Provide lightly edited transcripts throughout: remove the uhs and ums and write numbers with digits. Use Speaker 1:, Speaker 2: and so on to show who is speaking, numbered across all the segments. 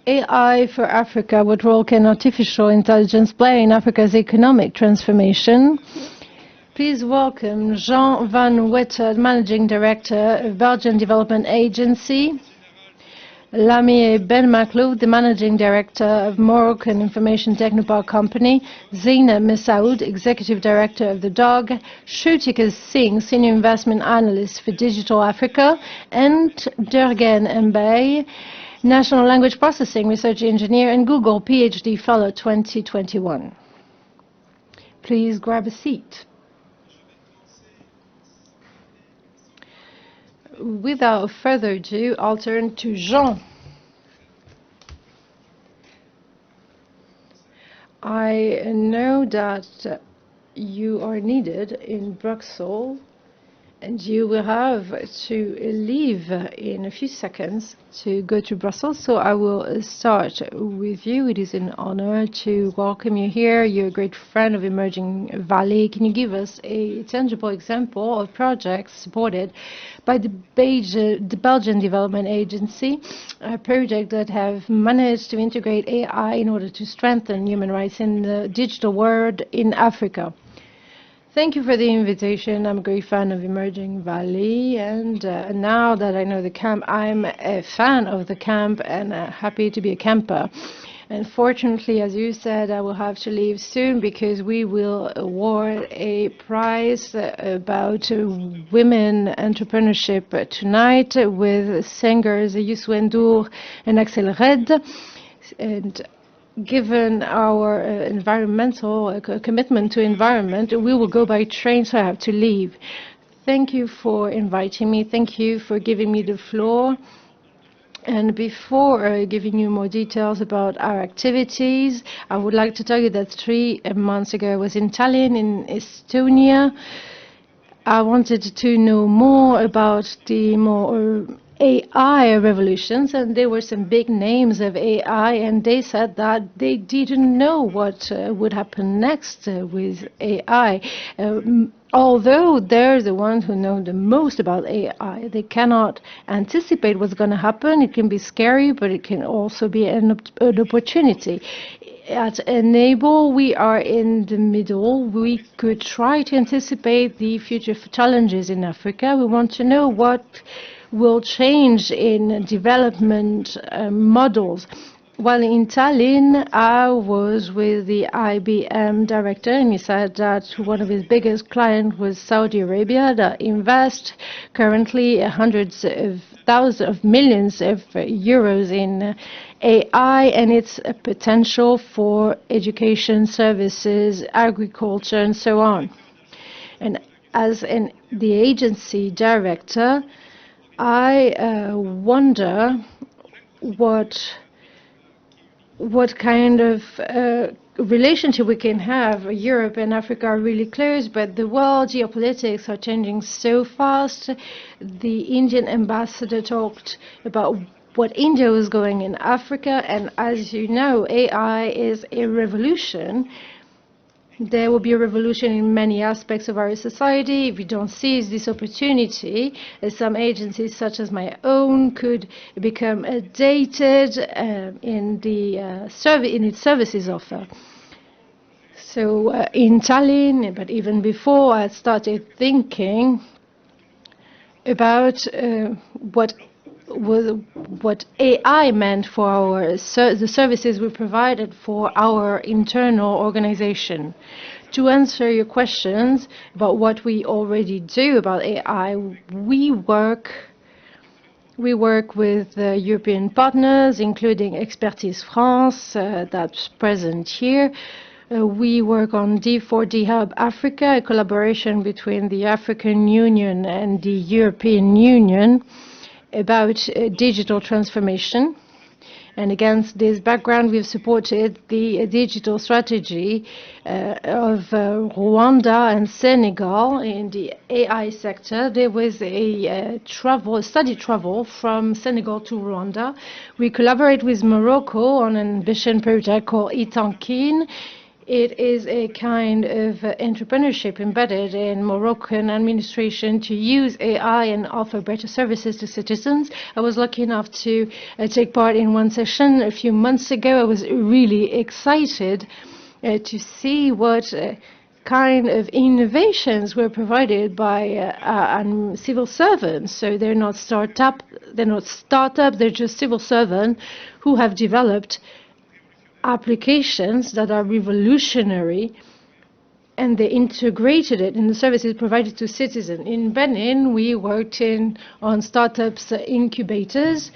Speaker 1: AI for Africa, what role can artificial intelligence play in Africa's economic transformation? Please welcome Jean van Wetter, Managing Director of Belgian Development Agency, Lamiae BENMAKHLOuf, the Managing Director of Moroccan Information Technopark Company, Zeineb MESSAOUD, Executive Director of TheDot, Shrutika SINGH, Senior Investment Analyst for Digital Africa, and Derguene MBAYE, National Language Processing Research Engineer and Google PhD Fellow 2021. Please grab a seat. Without further ado, I'll turn to Jean. I know that you are needed in Brussels, and you will have to leave in a few seconds to go to Brussels. So I will start with you. It is an honor to welcome you here. You're a great friend of Emerging Valley. Can you give us a tangible example of projects supported by the Belgian Development Agency, a project that have managed to integrate AI in order to strengthen human rights in the digital world in Africa? Thank you for the invitation. I'm a great fan of Emerging Valley, and now that I know the camp, I'm a fan of the camp and happy to be a camper. Unfortunately, as you said, I will have to leave soon because we will award a prize about women entrepreneurship tonight with singers Youssou N'Dour and Axel Red. And given our environmental commitment to environment, we will go by train, so I have to leave. Thank you for inviting me. Thank you for giving me the floor. And before giving you more details about our activities, I would like to tell you that 3 months ago I was in Tallinn, in Estonia. I wanted to know more about the more AI revolutions, and there were some big names of AI, and they said that they didn't know what would happen next with AI. Although they're the ones who know the most about AI, they cannot anticipate what's going to happen. It can be scary, but it can also be an opportunity. At ENABEL, we are in the middle. We could try to anticipate the future challenges in Africa. We want to know what will change in development models. While in Tallinn, I was with the IBM director, and he said that one of his biggest clients was Saudi Arabia, that invest currently hundreds of thousands of millions of euros in AI and its potential for education services, agriculture, and so on. And as the agency director, I wonder what kind of relationship we can have. Europe and Africa are really close, but the world geopolitics are changing so fast. The Indian ambassador talked about what India was going in Africa, and as you know, AI is a revolution. There will be a revolution in many aspects of our society. If we don't seize this opportunity, some agencies such as my own could become dated in its services offer. So in Tallinn, but even before, I started thinking about what AI meant for the services we provided for our internal organization. To answer your questions about what we already do about AI, we work with European partners, including Expertise France, that's present here. We work on D4D Hub Africa, a collaboration between the African Union and the European Union about digital transformation. And against this background, we've supported the digital strategy of Rwanda and Senegal in the AI sector. There was a study travel from Senegal to Rwanda. We collaborate with Morocco on an ambition project called Itankin. It is a kind of entrepreneurship embedded in Moroccan administration to use AI and offer better services to citizens. I was lucky enough to take part in one session a few months ago. I was really excited to see what kind of innovations were provided by civil servants. So they're not startups, they're just civil servants who have developed applications that are revolutionary, and they integrated it in the services provided to citizens. In Benin, we worked on startups incubators.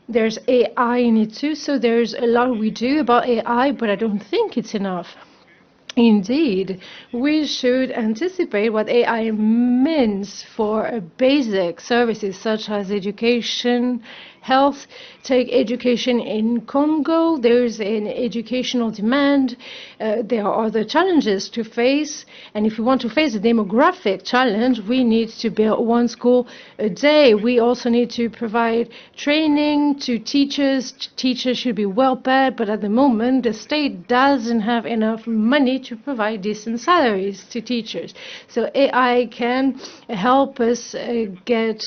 Speaker 1: There's AI in it too, so there's a lot we do about AI, but I don't think it's enough. Indeed, we should anticipate what AI means for basic services such as education, health. Take education in Congo. There's an educational demand. There are other challenges to face. And if we want to face the demographic challenge, we need to build one school a day. We also need to provide training to teachers. Teachers should be well paid, but at the moment, the state doesn't have enough money to provide decent salaries to teachers. So AI can help us get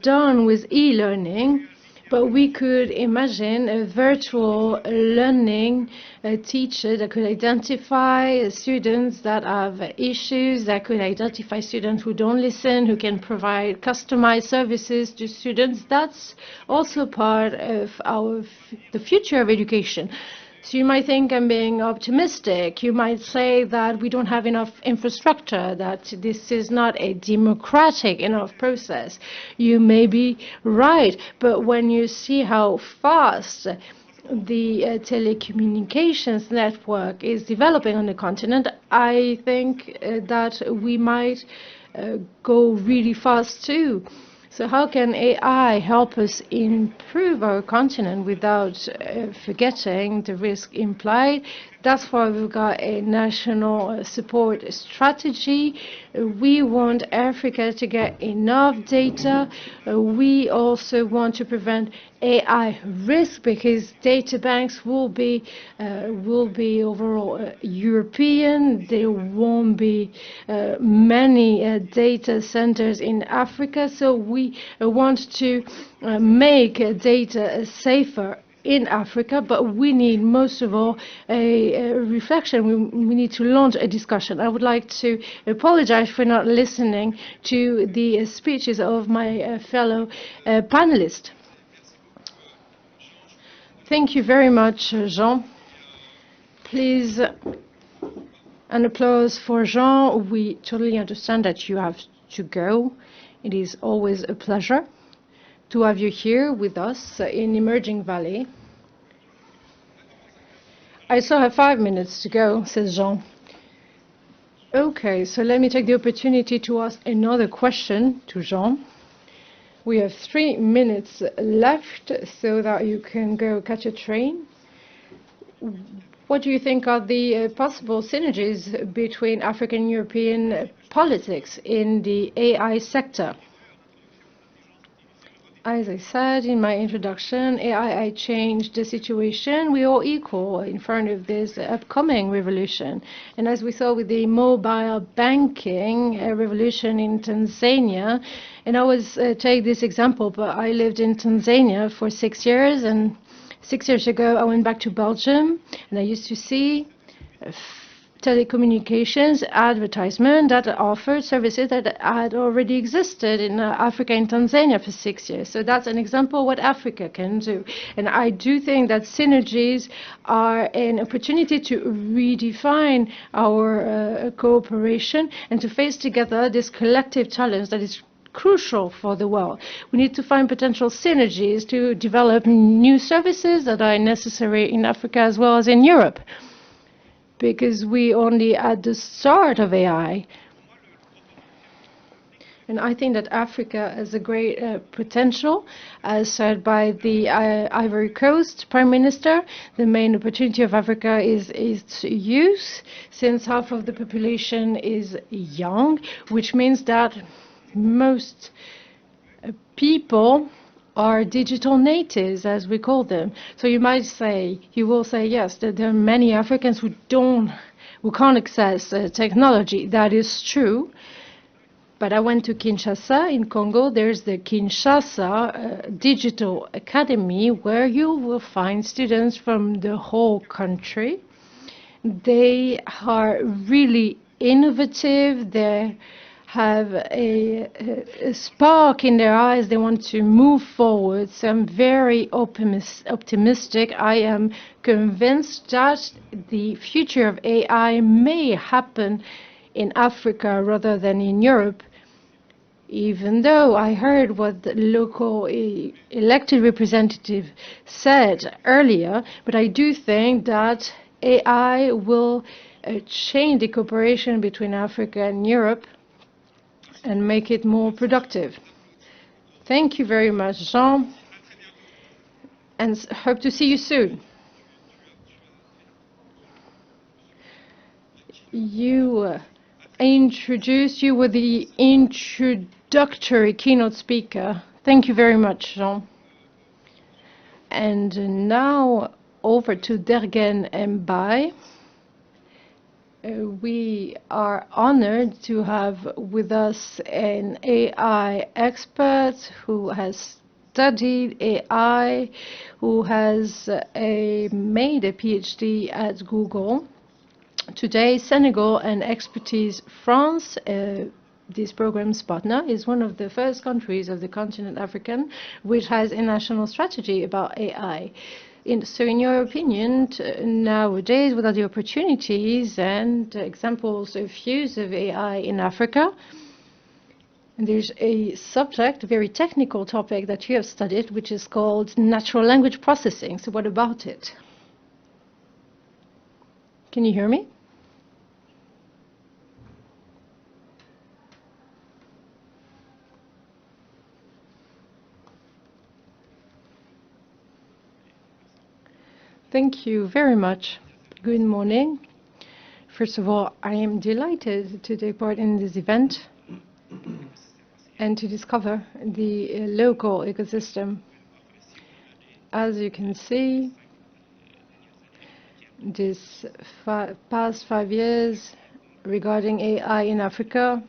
Speaker 1: done with e-learning. But we could imagine a virtual learning teacher that could identify students that have issues, that could identify students who don't listen, who can provide customized services to students. That's also part of the future of education. So you might think I'm being optimistic. You might say that we don't have enough infrastructure, that this is not a democratic enough process. You may be right, but when you see how fast the telecommunications network is developing on the continent, I think that we might go really fast too. So how can AI help us improve our continent without forgetting the risk implied? That's why we've got a national support strategy. We want Africa to get enough data. We also want to prevent AI risk because data banks will be overall European. There won't be many data centers in Africa. So we want to make data safer in Africa, but we need most of all a reflection. We need to launch a discussion. I would like to apologize for not listening to the speeches of my fellow panelists. Thank you very much, Jean. Please, an applause for Jean. We totally understand that you have to go. It is always a pleasure to have you here with us in Emerging Valley. I still have 5 minutes to go, says Jean. Okay, so let me take the opportunity to ask another question to Jean. We have 3 minutes left so that you can go catch a train. What do you think are the possible synergies between African and European politics in the AI sector? As I said in my introduction, AI changed the situation. We are equal in front of this upcoming revolution. And as we saw with the mobile banking revolution in Tanzania, and I always take this example, but I lived in Tanzania for 6 years, and 6 years ago I went back to Belgium, and I used to see telecommunications advertisement that offered services that had already existed in Africa and Tanzania for 6 years. So that's an example of what Africa can do. And I do think that synergies are an opportunity to redefine our cooperation and to face together this collective challenge that is crucial for the world. We need to find potential synergies to develop new services that are necessary in Africa as well as in Europe, because we only at the start of AI. And I think that Africa has a great potential, as said by the Ivory Coast Prime Minister. The main opportunity of Africa is its youth, since half of the population is young, which means that most people are digital natives, as we call them. So you will say, yes, that there are many Africans who don't who can't access technology. That is true. But I went to Kinshasa in Congo. There's the Kinshasa Digital Academy, where you will find students from the whole country. They are really innovative. They have a spark in their eyes. They want to move forward. So I'm very optimistic. I am convinced that the future of AI may happen in Africa rather than in Europe, even though I heard what the local elected representative said earlier. But I do think that AI will change the cooperation between Africa and Europe and make it more productive. Thank you very much, Jean, and hope to see you soon. You were the introductory keynote speaker. Thank you very much, Jean. And now over to Derguene and MBAYE. We are honored to have with us an AI expert who has studied AI, who has made a PhD at Google. Today, Senegal and Expertise France, this program's partner, is one of the first countries of the continent African which has a national strategy about AI. So in your opinion, nowadays, what are the opportunities and examples of use of AI in Africa? And there's a subject, a very technical topic that you have studied, which is called natural language processing. So what about it? Can you hear me? Thank you very much. Good morning. First of all, I am delighted to take part in this event and to discover the local ecosystem. As you can see, this past 5 years regarding AI in Africa,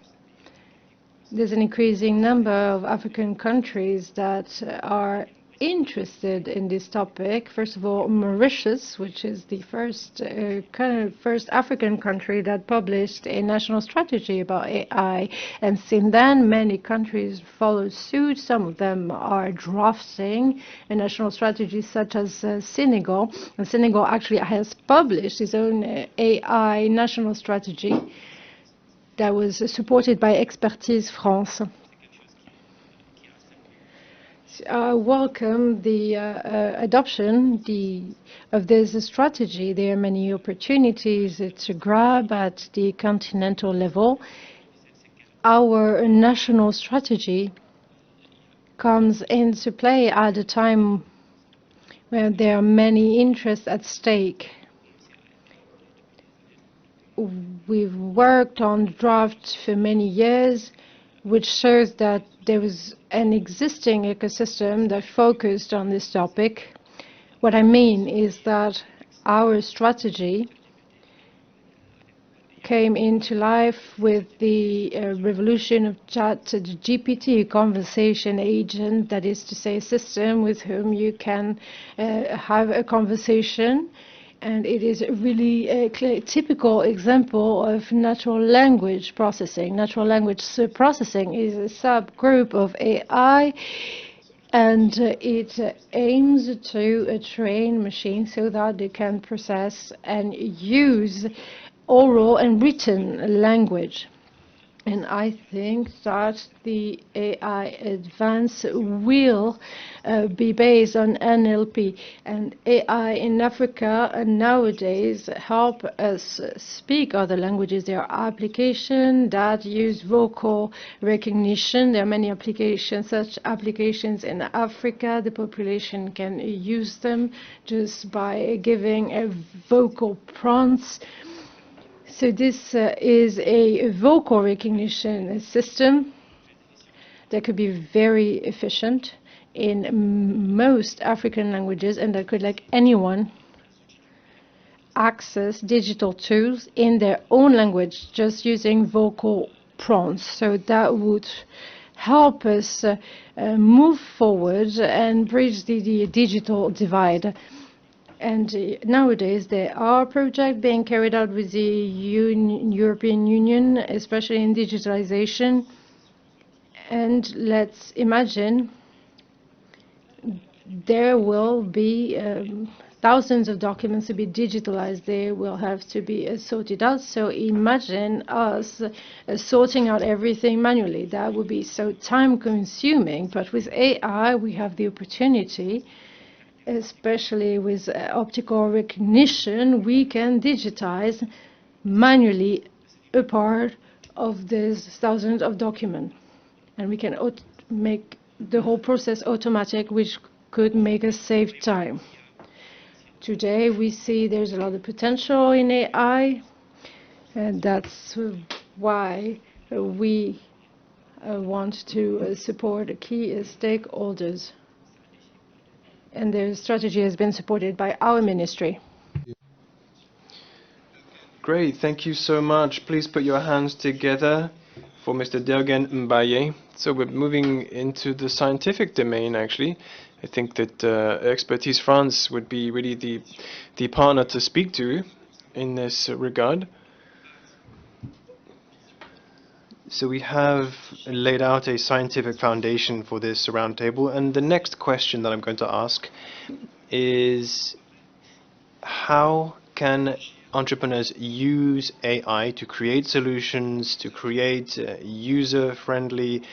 Speaker 1: there's an increasing number of African countries that are interested in this topic. First of all, Mauritius, which is the first African country that published a national strategy about AI, and since then many countries followed suit. Some of them are drafting a national strategy, such as Senegal. And Senegal actually has published its own AI national strategy that was supported by Expertise France. Welcome the adoption of this strategy. There are many opportunities to grab at the continental level. Our national strategy comes into play at a time when there are many interests at stake. We've worked on drafts for many years, which shows that there was an existing ecosystem that focused on this topic. What I mean is that our strategy came into life with the revolution of ChatGPT, a conversation agent, that is to say a system with whom you can have a conversation. And it is really a typical example of natural language processing. Natural language processing is a subgroup of AI, and it aims to train machines so that they can process and use oral and written language. And I think that the AI advance will be based on NLP. And AI in Africa nowadays help us speak other languages. There are applications that use vocal recognition. There are many applications, such applications in Africa. The population can use them just by giving a vocal prompts. So this is a vocal recognition system that could be very efficient in most African languages, and that could, like anyone, access digital tools in their own language, just using vocal prompts. So that would help us move forward and bridge the digital divide. And nowadays, there are projects being carried out with the European Union, especially in digitalization. And let's imagine there will be thousands of documents to be digitalized. They will have to be sorted out. So imagine us sorting out everything manually. That would be so time-consuming. But with AI, we have the opportunity, especially with optical recognition, we can digitize manually a part of these thousands of documents. And we can make the whole process automatic, which could make us save time. Today, we see there's a lot of potential in AI, and that's why we want to support key stakeholders. And their strategy has been supported by our ministry.
Speaker 2: Great, thank you so much. Please put your hands together for Mr. Derguene MBAYE. So we're moving into the scientific domain, actually. I think that Expertise France would be really the partner to speak to in this regard. So we have laid out a scientific foundation for this roundtable, and the next question that I'm going to ask is, how can entrepreneurs use AI to create solutions, to create user-friendly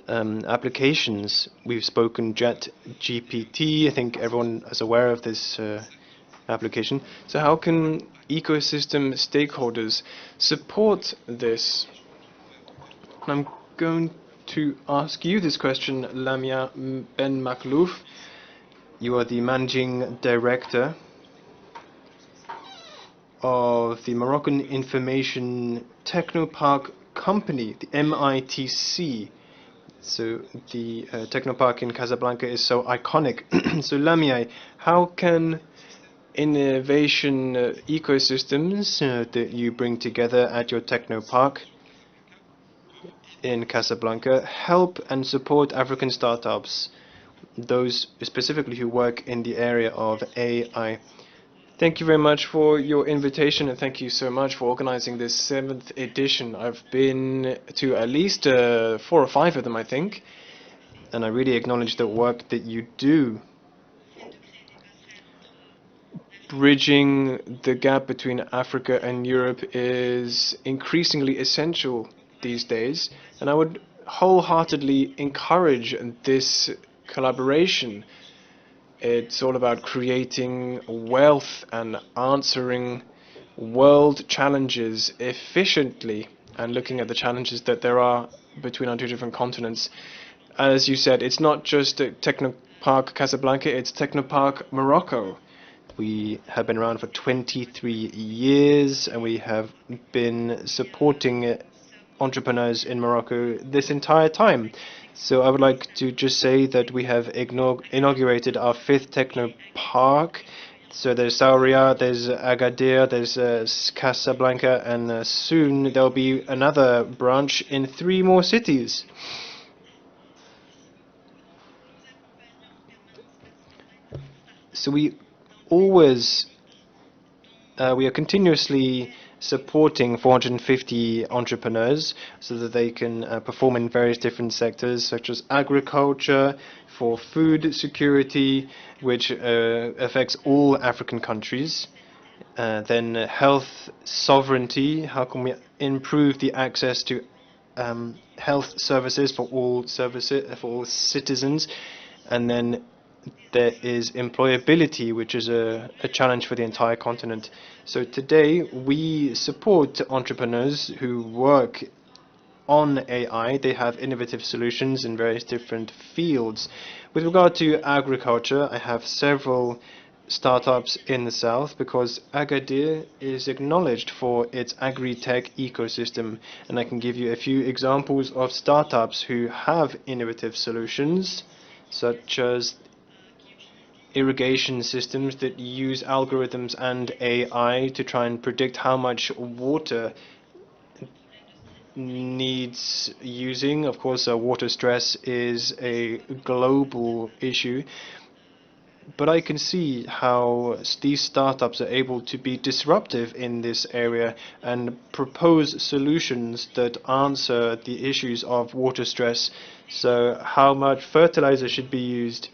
Speaker 2: applications? We've spoken ChatGPT. I think everyone is aware of this application. So how can ecosystem stakeholders support this? I'm going to ask you this question, Lamiae BENMAKHLOUF. You are the managing director of the Moroccan Information Technopark company, the MITC. So the Technopark in Casablanca is so iconic. So Lamiae, how can innovation ecosystems that you bring together at your Technopark in Casablanca help and support African startups, those specifically who work in the area of AI? Thank you very much for your invitation, and thank you so much for organizing this 7th edition. I've been to at least 4 or 5 of them, I think, and I really acknowledge the work that you do. Bridging the gap between Africa and Europe is increasingly essential these days, and I would wholeheartedly encourage this collaboration. It's all about creating wealth and answering world challenges efficiently and looking at the challenges that there are between our 2 different continents. As you said, it's not just Technopark Casablanca, it's Technopark Morocco. We have been around for 23 years, and we have been supporting entrepreneurs in Morocco this entire time. So I would like to just say that we have inaugurated our 5th Technopark. So there's Sauria, there's Agadir, there's Casablanca, and soon there'll be another branch in 3 more cities. So we are continuously supporting 450 entrepreneurs so that they can perform in various different sectors, such as agriculture, for food security, which affects all African countries. Then health sovereignty, how can we improve the access to health services for all citizens? And then there is employability, which is a challenge for the entire continent. So today we support entrepreneurs who work on AI. They have innovative solutions in various different fields. With regard to agriculture, I have several startups in the south because Agadir is acknowledged for its agri-tech ecosystem, and I can give you a few examples of startups who have innovative solutions, such as irrigation systems that use algorithms and AI to try and predict how much water needs using. Of course, water stress is a global issue, but I can see how these startups are able to be disruptive in this area and propose solutions that answer the issues of water stress. So how much fertilizer should be used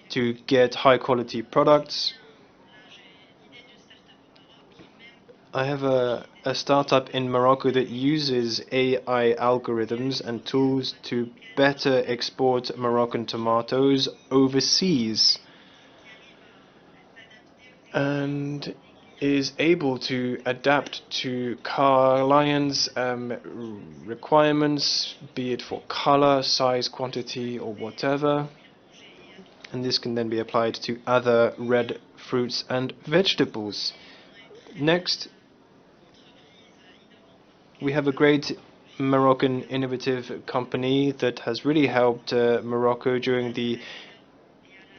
Speaker 2: to get high quality products. I have a startup in Morocco that uses AI algorithms and tools to better export Moroccan tomatoes overseas, and is able to adapt to clients' requirements, be it for color, size, quantity, or whatever. And this can then be applied to other red fruits and vegetables. Next, we have a great Moroccan innovative company that has really helped Morocco during the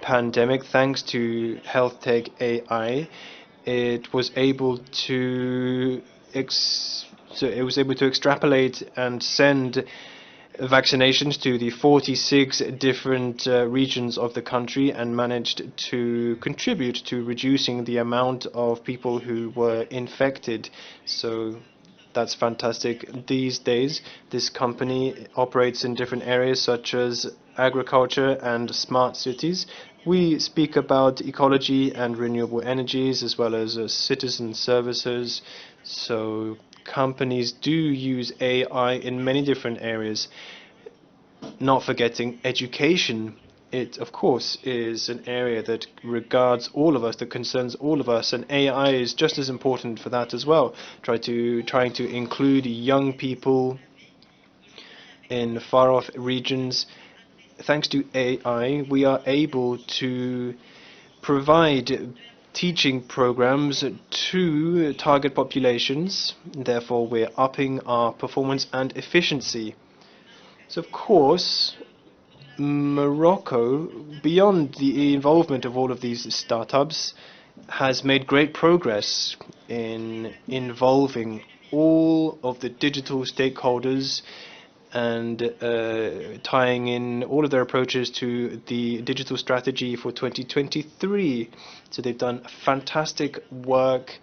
Speaker 2: pandemic. Thanks to health tech AI, it was able to extrapolate and send vaccinations to the 46 different regions of the country, and managed to contribute to reducing the amount of people who were infected. So that's fantastic. These days, this company operates in different areas such as agriculture and smart cities. We speak about ecology and renewable energies, as well as citizen services. So companies do use AI in many different areas, not forgetting education. It, of course, is an area that regards all of us, that concerns all of us, and AI is just as important for that as well. Trying to include young people in far-off regions. Thanks to AI, we are able to provide teaching programs to target populations. Therefore, we're upping our performance and efficiency. So, of course, Morocco, beyond the involvement of all of these startups, has made great progress in involving all of the digital stakeholders and tying in all of their approaches to the digital strategy for 2023. So they've done fantastic work,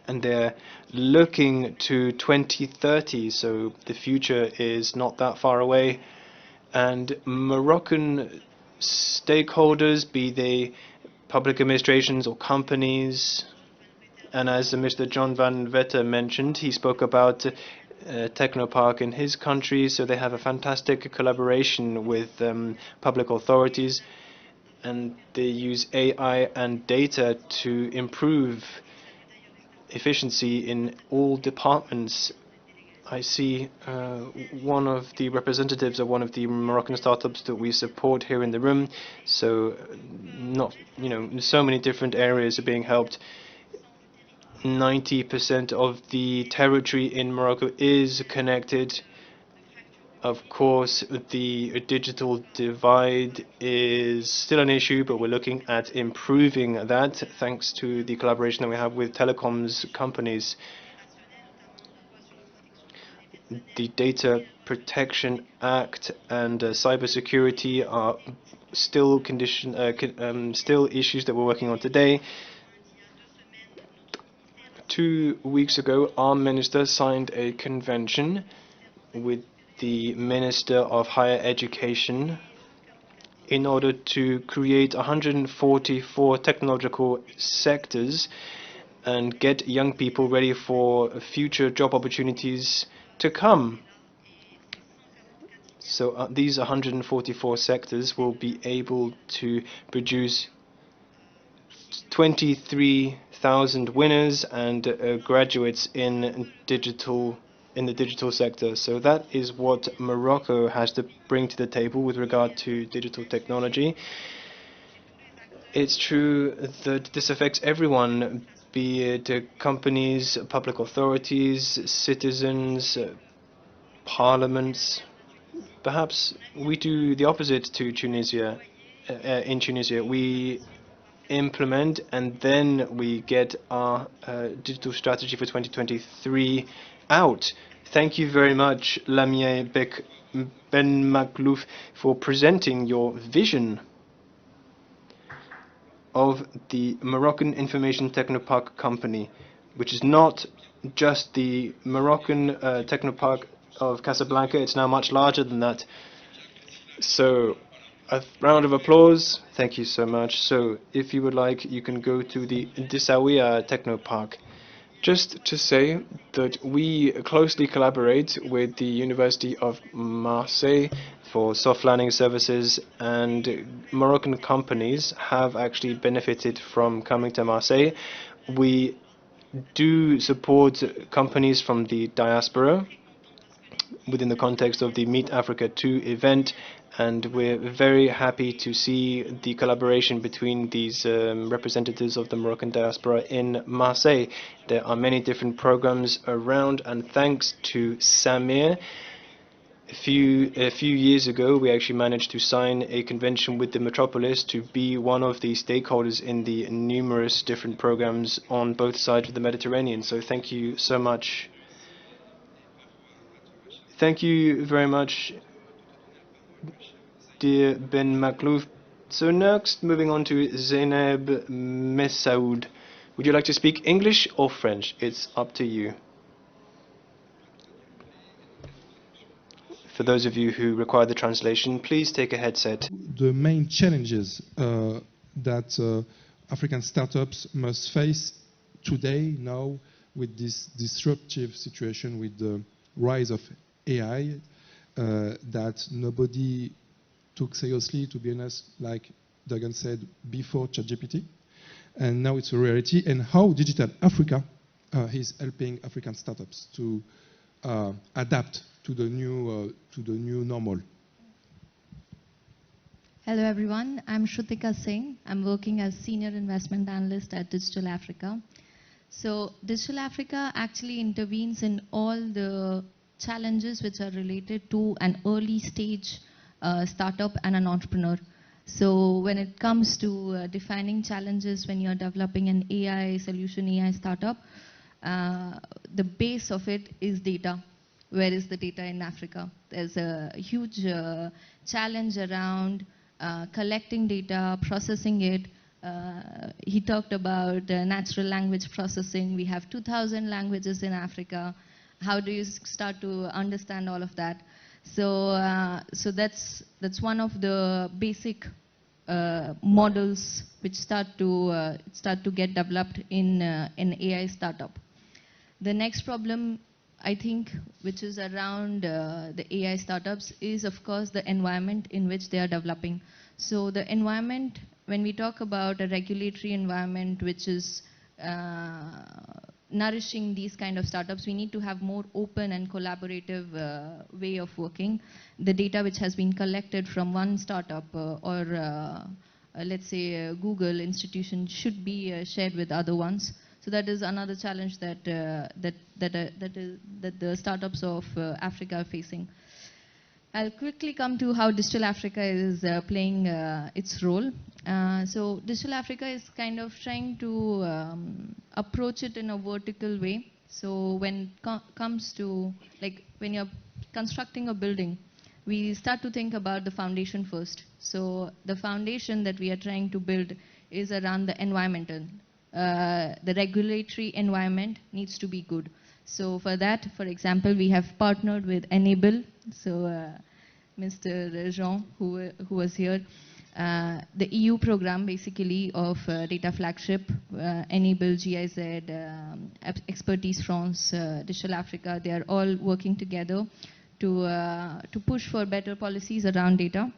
Speaker 2: and they're looking to 2030, so the future is not that far away. And Moroccan stakeholders, be they public administrations or companies, and as Mr. John Van Vetter mentioned, he spoke about Technopark in his country, so they have a fantastic collaboration with public authorities, and they use AI and data to improve efficiency in all departments. I see one of the representatives of one of the Moroccan startups that we support here in the room. So, so many different areas are being helped. 90% of the territory in Morocco is connected. Of course, the digital divide is still an issue, but we're looking at improving that thanks to the collaboration that we have with telecoms companies. The Data Protection Act and cybersecurity are still still issues that we're working on today. 2 weeks ago, our minister signed a convention with the Minister of Higher Education in order to create 144 technological sectors and get young people ready for future job opportunities to come. So these 144 sectors will be able to produce 23,000 winners and graduates in the digital sector. So that is what Morocco has to bring to the table with regard to digital technology. It's true that this affects everyone, be it companies, public authorities, citizens, parliaments. Perhaps we do the opposite to Tunisia. In Tunisia, we implement, and then we get our digital strategy for 2023 out. Thank you very much, Lamiae BENMAKHLOUF, for presenting your vision of the Moroccan Information Technopark company, which is not just the Moroccan Technopark of Casablanca. It's now much larger than that. So, a round of applause. Thank you so much. So, if you would like, you can go to the Essaouira Technopark. Just to say that we closely collaborate with the University of Marseille for soft landing services, and Moroccan companies have actually benefited from coming to Marseille. We do support companies from the diaspora within the context of the Meet Africa 2 event, and we're very happy to see the collaboration between these representatives of the Moroccan diaspora in Marseille. There are many different programs around, and thanks to Samir, a few years ago we actually managed to sign a convention with the metropolis to be one of the stakeholders in the numerous different programs on both sides of the Mediterranean. So thank you so much. Thank you very much, dear BENMAKHLOUF. So next, moving on to Zeineb MESSAOUD. Would you like to speak English or French? It's up to you. For those of you who require the translation, please take a headset.
Speaker 3: The main challenges that African startups must face today, now, with this disruptive situation, with the rise of AI, that nobody took seriously, to be honest, like Derguene said, before ChatGPT. And now it's a reality. And how Digital Africa is helping African startups to adapt to the new normal.
Speaker 4: Hello everyone, I'm Shrutika Singh. I'm working as Senior Investment Analyst at Digital Africa. So Digital Africa actually intervenes in all the challenges which are related to an early stage startup and an entrepreneur. So when it comes to defining challenges when you're developing an AI solution, AI startup, the base of it is data. Where is the data in Africa? There's a huge challenge around collecting data, processing it. He talked about natural language processing. We have 2,000 languages in Africa. How do you start to understand all of that? So, so that's one of the basic models which start to get developed in an AI startup. The next problem, I think, which is around the AI startups is, of course, the environment in which they are developing. So the environment, when we talk about a regulatory environment which is nourishing these kind of startups, we need to have more open and collaborative way of working. The data which has been collected from one startup or let's say Google institution should be shared with other ones. So that is another challenge that the startups of Africa are facing. I'll quickly come to how Digital Africa is playing its role. So Digital Africa is kind of trying to approach it in a vertical way. So when it comes to, like, when you're constructing a building, we start to think about the foundation first. So the foundation that we are trying to build is around the environmental. The regulatory environment needs to be good. So for that, for example, we have partnered with ENABEL. So Mr. Jean, who was here, the EU program basically of data flagship, ENABEL, GIZ, Expertise France, Digital Africa, they are all working together to push for better policies around data.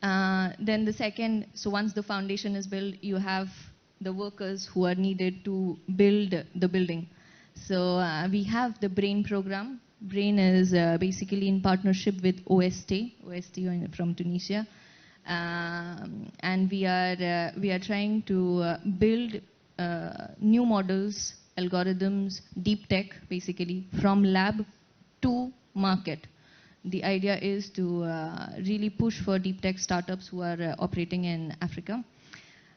Speaker 4: Then the second, so once the foundation is built, you have the workers who are needed to build the building. So we have the BRAIN program. BRAIN is basically in partnership with OST from Tunisia. And we are trying to build new models, algorithms, deep tech, basically, from lab to market. The idea is to really push for deep tech startups who are operating in Africa.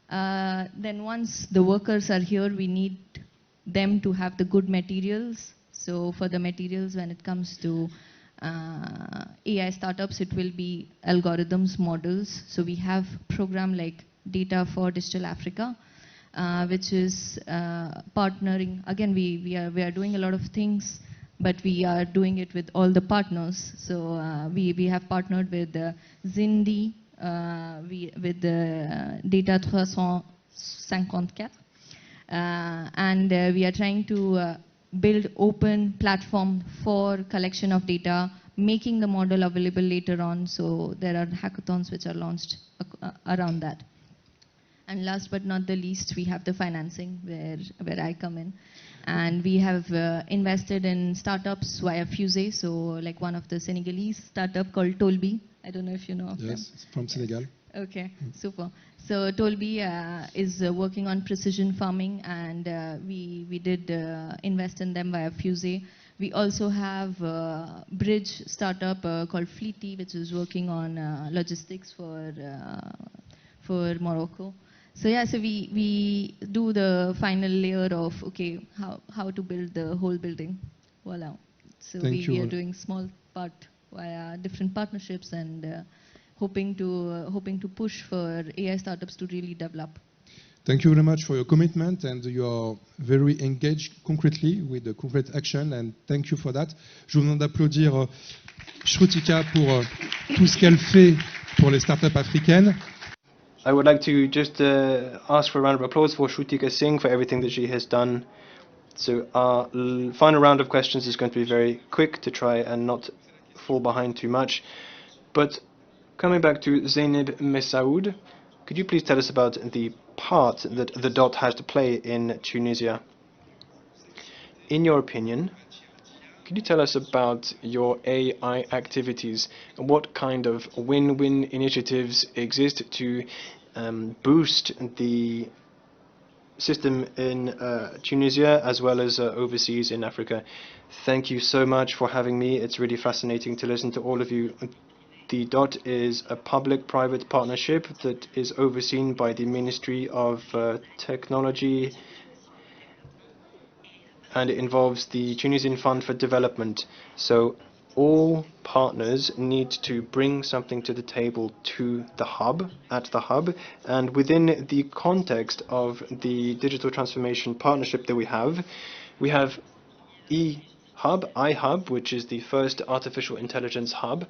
Speaker 4: Then once the workers are here, we need them to have the good materials. So for the materials, when it comes to AI startups, it will be algorithms, models. So we have program like Data for Digital Africa, which is partnering. Again, we are doing a lot of things, but we are doing it with all the partners. So we have partnered with Zindi, with the Data 354, and we are trying to build open platform for collection of data, making the model available later on. So there are hackathons which are launched around that. And last but not the least, we have the financing where I come in. And we have invested in startups via Fuse, so like one of the Senegalese startup called Tolbi. I don't know if you know of them.
Speaker 3: Yes, it's from Senegal.
Speaker 4: Okay, super. So Tolbi is working on precision farming, and we did invest in them via Fuse. We also have a bridge startup called Fleety, which is working on logistics for Morocco. So yeah, so we do the final layer of, okay, how to build the whole building. Voila. So we are doing small part via different partnerships and hoping to push for AI startups to really develop.
Speaker 3: Thank you very much for your commitment, and you are very engaged concretely with the concrete action, and thank you for that. Je vous demande d'applaudir Shrutika pour tout ce qu'elle fait pour les startups africaines.
Speaker 2: I would like to just ask for a round of applause for Shrutika Singh for everything that she has done. So our final round of questions is going to be very quick to try and not fall behind too much. But coming back to Zeineb MESSAOUD, could you please tell us about the part that TheDot has to play in Tunisia? In your opinion, could you tell us about your AI activities and what kind of win-win initiatives exist to boost the system in Tunisia as well as overseas in Africa? Thank you so much for having me. It's really fascinating to listen to all of you. TheDot is a public-private partnership that is overseen by the Ministry of Technology, and it involves the Tunisian Fund for Development. So all partners need to bring something to the table to the hub, and within the context of the digital transformation partnership that we have iHub, which is the first artificial intelligence hub,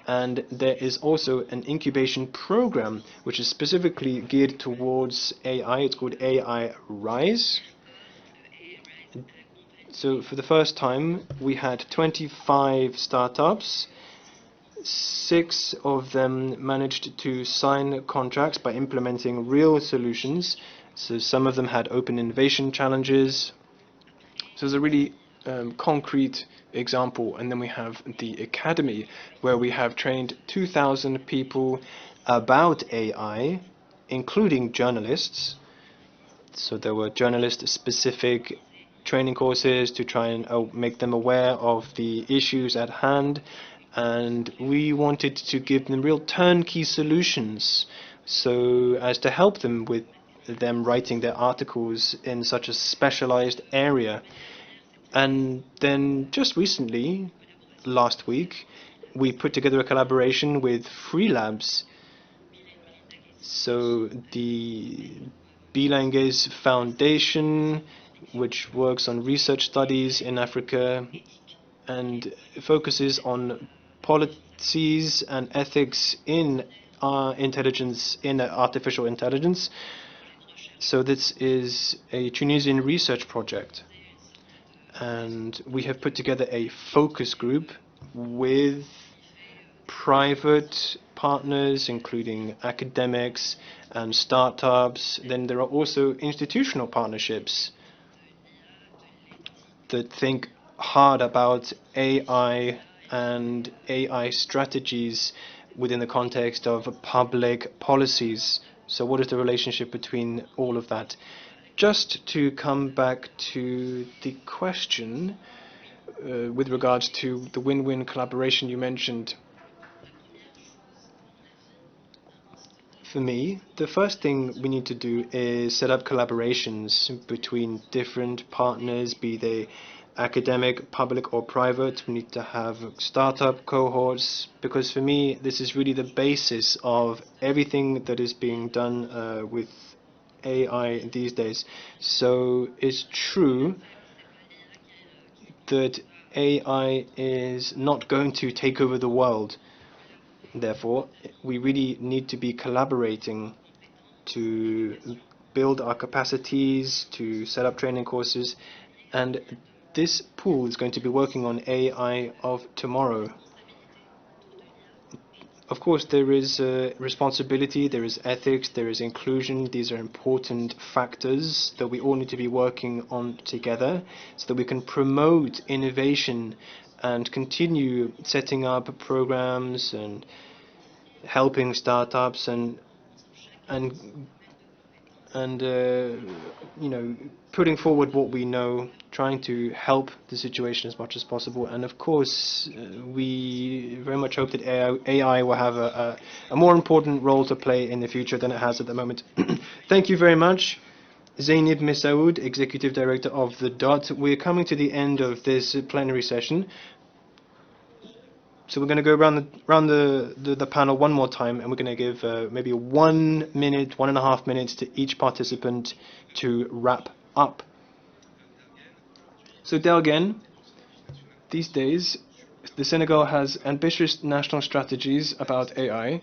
Speaker 2: and there is also an incubation program which is specifically geared towards AI. It's called AI Rise. So for the first time, we had 25 startups. 6 of them managed to sign contracts by implementing real solutions. So some of them had open innovation challenges. So it's a really concrete example. And then we have the academy, where we have trained 2,000 people about AI, including journalists. So there were journalist-specific training courses to try and make them aware of the issues at hand, and we wanted to give them real turnkey solutions so as to help them with them writing their articles in such a specialized area. And then just recently, last week, we put together a collaboration with Free Labs. So the Bilangues Foundation, which works on research studies in Africa and focuses on policies and ethics in artificial intelligence. So this is a Tunisian research project, and we have put together a focus group with private partners, including academics and startups. Then there are also institutional partnerships that think hard about AI and AI strategies within the context of public policies. So what is the relationship between all of that? Just to come back to the question with regards to the win-win collaboration you mentioned. For me, the first thing we need to do is set up collaborations between different partners, be they academic, public or private. We need to have startup cohorts, because for me this is really the basis of everything that is being done with AI these days. So it's true that AI is not going to take over the world. Therefore, we really need to be collaborating to build our capacities, to set up training courses, and this pool is going to be working on AI of tomorrow. Of course, there is responsibility, there is ethics, there is inclusion. These are important factors that we all need to be working on together so that we can promote innovation and continue setting up programs and helping startups and you know, putting forward what we know, trying to help the situation as much as possible. And of course, we very much hope that AI will have a more important role to play in the future than it has at the moment. Thank you very much, Zeineb MESSAOUD, Executive Director of TheDot. We're coming to the end of this plenary session. So we're going to go around the panel one more time, and we're going to give maybe 1 minute, 1.5 minutes to each participant to wrap up. So Derguene, these days, the Senegal has ambitious national strategies about AI.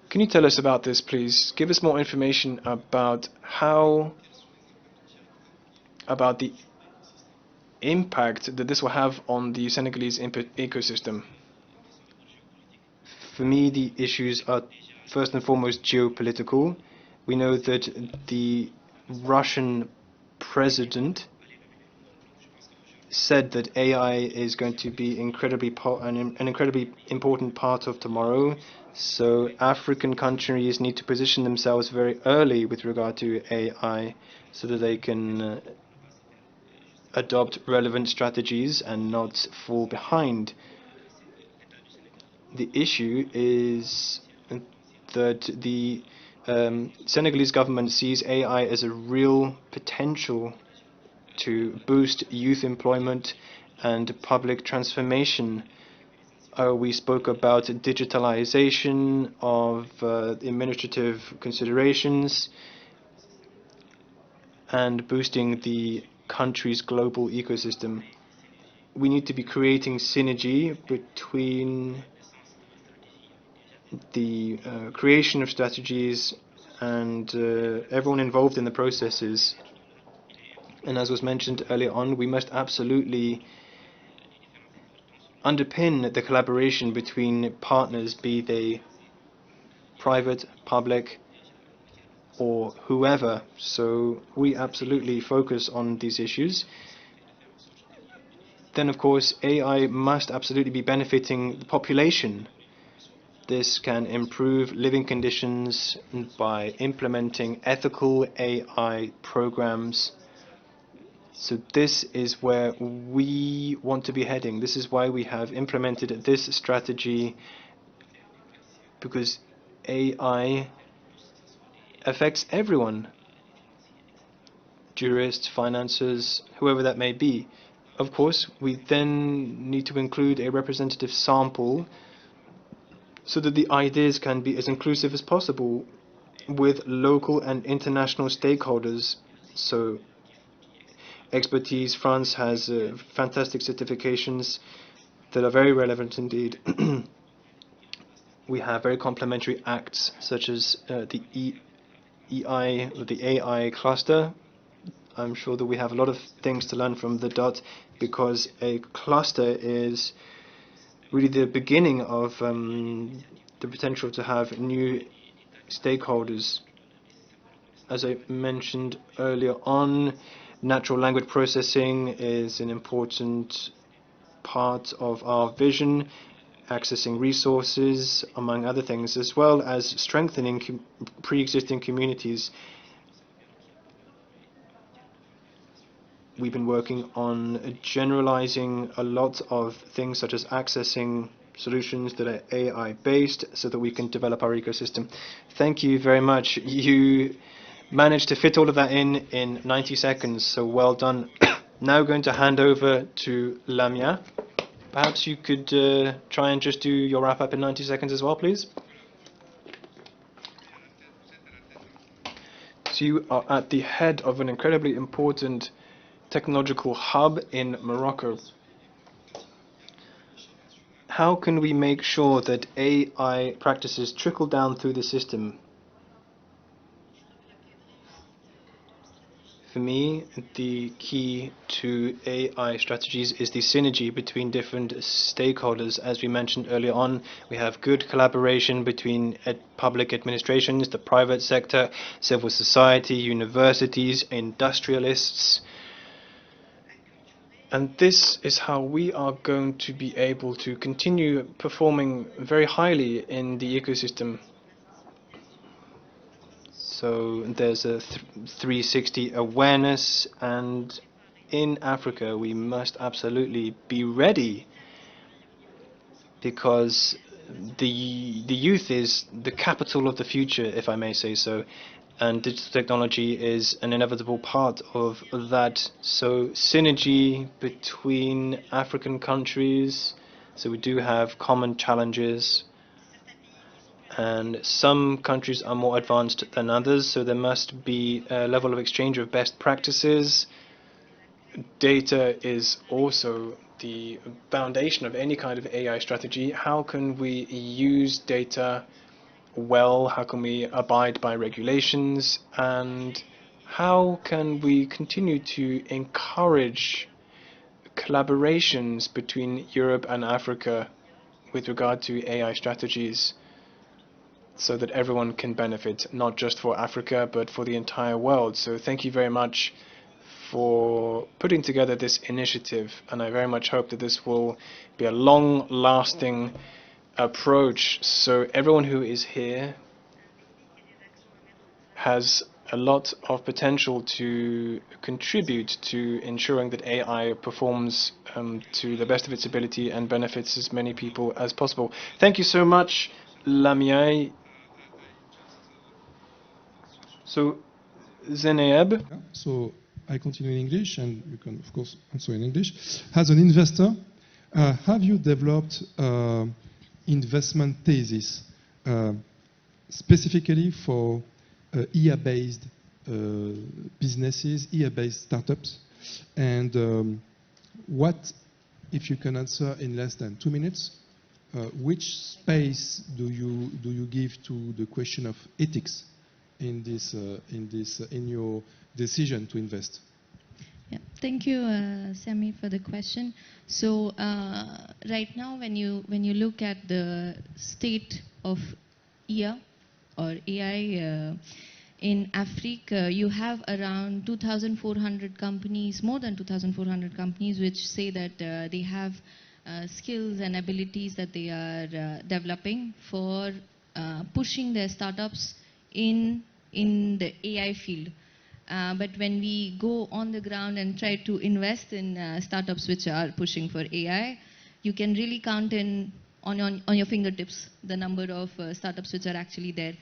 Speaker 2: Can you tell us about this, please? Give us more information about the impact that this will have on the Senegalese ecosystem. For me, the issues are first and foremost geopolitical. We know that the Russian president said that AI is going to be an incredibly important part of tomorrow. So African countries need to position themselves very early with regard to AI so that they can adopt relevant strategies and not fall behind. The issue is that the Senegalese government sees AI as a real potential to boost youth employment and public transformation. We spoke about digitalization of administrative considerations and boosting the country's global ecosystem. We need to be creating synergy between the creation of strategies and everyone involved in the processes. And as was mentioned earlier on, we must absolutely underpin the collaboration between partners, be they private, public, or whoever. So we absolutely focus on these issues. Then, of course, AI must absolutely be benefiting the population. This can improve living conditions by implementing ethical AI programs. So this is where we want to be heading. This is why we have implemented this strategy, because AI affects everyone, jurists, financiers, whoever that may be. Of course, we then need to include a representative sample so that the ideas can be as inclusive as possible with local and international stakeholders. So expertise, France has fantastic certifications that are very relevant indeed. We have very complementary acts such as the AI cluster. I'm sure that we have a lot of things to learn from TheDot, because a cluster is really the beginning of the potential to have new stakeholders. As I mentioned earlier on, natural language processing is an important part of our vision, accessing resources, among other things, as well as strengthening pre-existing communities. We've been working on generalizing a lot of things such as accessing solutions that are AI based so that we can develop our ecosystem. Thank you very much. You managed to fit all of that in 90 seconds, so well done. Now going to hand over to Lamia. Perhaps you could try and just do your wrap up in 90 seconds as well, please. So you are at the head of an incredibly important technological hub in Morocco. How can we make sure that AI practices trickle down through the system? For me, the key to AI strategies is the synergy between different stakeholders. As we mentioned earlier on, we have good collaboration between public administrations, the private sector, civil society, universities, industrialists. And this is how we are going to be able to continue performing very highly in the ecosystem. So there's a 360 awareness, and in Africa we must absolutely be ready, because the youth is the capital of the future, if I may say so, and digital technology is an inevitable part of that. So synergy between African countries, so we do have common challenges, and some countries are more advanced than others, so there must be a level of exchange of best practices. Data is also the foundation of any kind of AI strategy. How can we use data well? How can we abide by regulations? And how can we continue to encourage collaborations between Europe and Africa with regard to AI strategies, so that everyone can benefit, not just for Africa, but for the entire world? So thank you very much for putting together this initiative, and I very much hope that this will be a long-lasting approach, so everyone who is here has a lot of potential to contribute to ensuring that AI performs to the best of its ability and benefits as many people as possible. Thank you so much, Lamiae. So, Zeineb.
Speaker 3: Yeah, so I continue in English, and you can, of course, answer in English. As an investor, have you developed investment thesis specifically for IA-based businesses, IA-based startups? And what, if you can answer in less than 2 minutes, which space do you give to the question of ethics in your decision to invest?
Speaker 4: Yeah, thank you, Sami, for the question. So right now, when you look at the state of IA or AI in Africa, you have around 2,400 companies, more than 2,400 companies, which say that they have skills and abilities that they are developing for pushing their startups in the AI field. But when we go on the ground and try to invest in startups which are pushing for AI, you can really count on your fingertips the number of startups which are actually there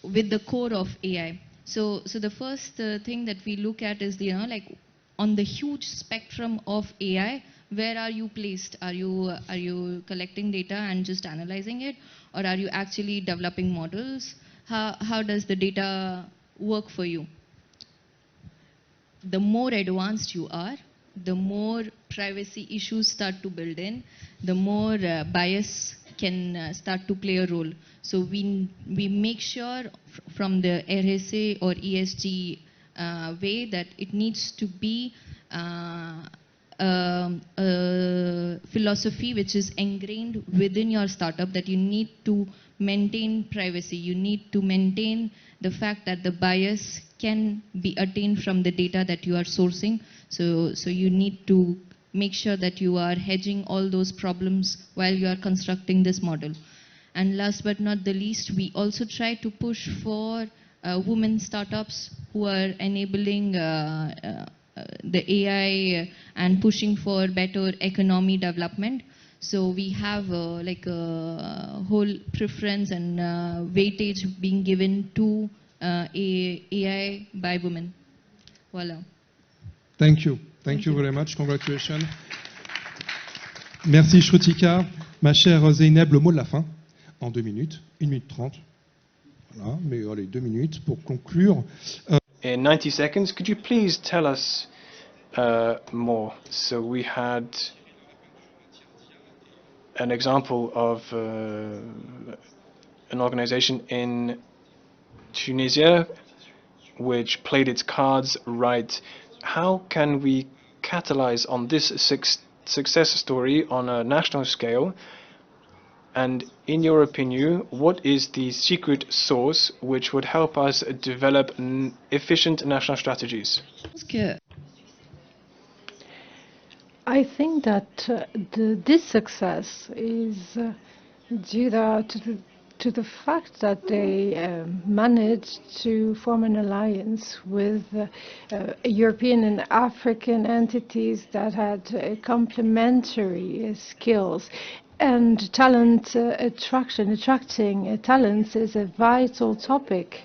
Speaker 4: with the core of AI. So the first thing that we look at is, like on the huge spectrum of AI, where are you placed? Are you collecting data and just analyzing it, or are you actually developing models? How does the data work for you? The more advanced you are, the more privacy issues start to build in, the more bias can start to play a role. So we make sure from the RSA or ESG way that it needs to be philosophy which is ingrained within your startup, that you need to maintain privacy. You need to maintain the fact that the bias can be attained from the data that you are sourcing. So you need to make sure that you are hedging all those problems while you are constructing this model. And last but not the least, we also try to push for women startups who are enabling the AI and pushing for better economy development. So we have like a whole preference and weightage being given to AI by women. Voila.
Speaker 3: Thank you. Thank you very much. Congratulations. Merci Shrutika. Ma chère Zeineb, le mot de la fin, en 2 minutes, 1 minute 30. Voilà, mais allez, 2 minutes pour conclure.
Speaker 2: In 90 seconds, could you please tell us more? So we had an example of an organization in Tunisia which played its cards right. How can we catalyze on this success story on a national scale? And in your opinion, what is the secret sauce which would help us develop efficient national strategies?
Speaker 1: I think that this success is due to the fact that they managed to form an alliance with European and African entities that had complementary skills. And talent attracting talents is a vital topic.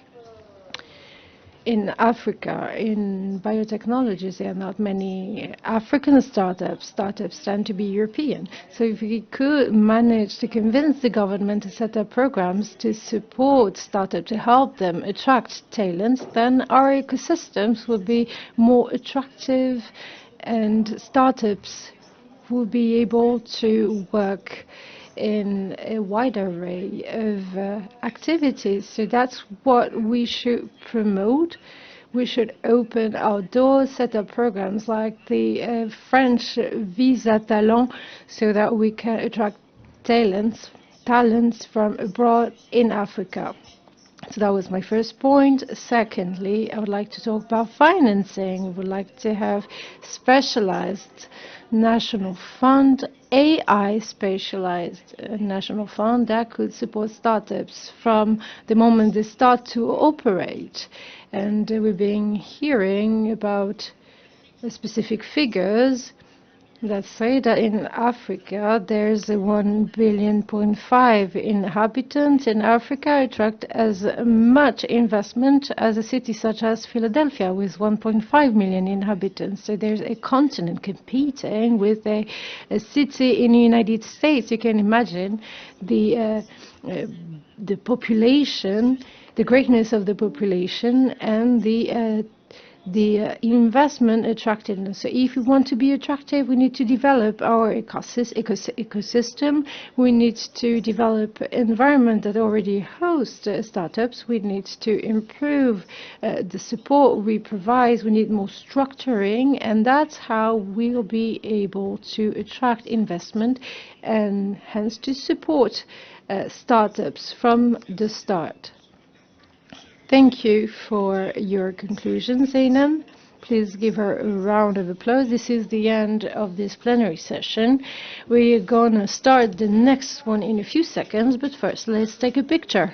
Speaker 1: In Africa, in biotechnologies, there are not many African startups. Startups tend to be European. So if we could manage to convince the government to set up programs to support startups, to help them attract talents, then our ecosystems will be more attractive and startups will be able to work in a wide array of activities. So that's what we should promote. We should open our doors, set up programs like the French Visa Talent, so that we can attract talents from abroad in Africa. So that was my first point. Secondly, I would like to talk about financing. We would like to have specialized national fund, AI specialized national fund that could support startups from the moment they start to operate. And we've been hearing about specific figures that say that in Africa there's 1.5 billion inhabitants. In Africa, attract as much investment as a city such as Philadelphia with 1.5 million inhabitants. So there's a continent competing with a city in the United States. You can imagine the population, the greatness of the population, and the investment attractiveness. So if we want to be attractive, we need to develop our ecosystem. We need to develop an environment that already hosts startups. We need to improve the support we provide. We need more structuring, and that's how we'll be able to attract investment and hence to support startups from the start. Thank you for your conclusion, Zeineb. Please give her a round of applause. This is the end of this plenary session. We're going to start the next one in a few seconds, but first let's take a picture.